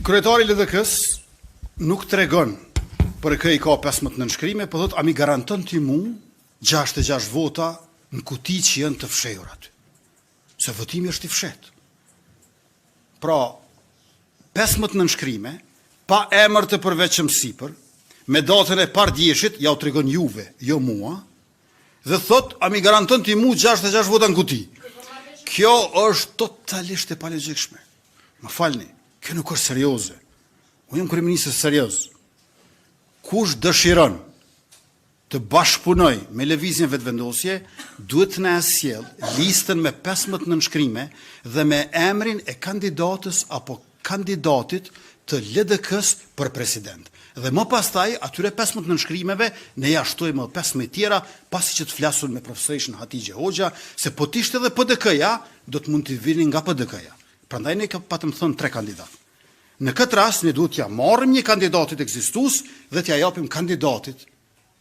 Kryetari i LDK-s nuk tregon për kë i ka 15 nënshkrime, po thot a mi garanton ti mu 66 vota në kuti që janë të fshehur aty. Se votimi është i fshet. Pra, 15 nënshkrime, pa emër të përveçëm sipër, me datën e pardjeshit, ja u tregon juve, jo mua, dhe thot a mi garanton ti mu 66 vota në kuti. Kjo është totalisht e palogjikshme. Më falni, kjo nuk është serioze. Unë jam kryeminist serioz. Kush dëshiron të bashkëpunoj me lëvizjen vetëvendosje, duhet të na sjell listën me 15 nënshkrime dhe me emrin e kandidatës apo kandidatit të LDK-s për president. Dhe më pastaj atyre 15 nënshkrimeve ne ja shtojmë 15 tjera, pasi që të flasun me profesorin Hatixhe Hoxha, se po të ishte edhe PDK-ja, do të mund të vinin nga PDK-ja. Prandaj ne patëm thënë 3 kandidat. Në këtë rast ne duhet t'ja marrim një kandidatit ekzistues dhe t'ja japim kandidatit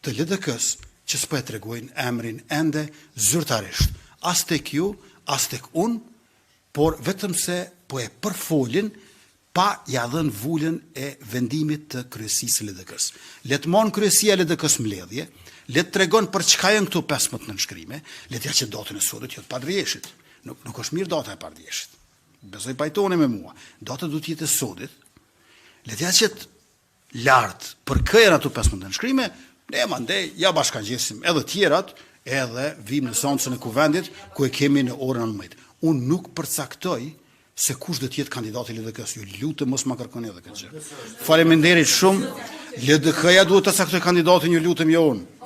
të LDK-s që s'po e tregojnë emrin ende zyrtarisht. As tek ju, as tek unë, por vetëm se po e përfolin pa ja dhënë vullën e vendimit të kryesisë së LDK-s. Le të marrë kryesia e LDK-s mbledhje, le të tregon për çka janë këtu 15 nënshkrime, le të ja që datën e sotët jo të pardjeshit. Nuk është mirë data e pardjeshit. Besoj pajtoni me mua. Data duhet të jetë e sodit. Le të ja që lartë për kë janë ato 15 nënshkrime, ne mandej ja bashkangjesim edhe tjerat, edhe vim në seancën e kuvendit ku e kemi në orën 19. Unë nuk përcaktoj se kush do të jetë kandidati i LDK-s. Ju lutem mos ma kërkoni edhe këtë gjë. Faleminderit shumë. LDK-ja duhet të caktoj kandidatin, ju lutem jo unë.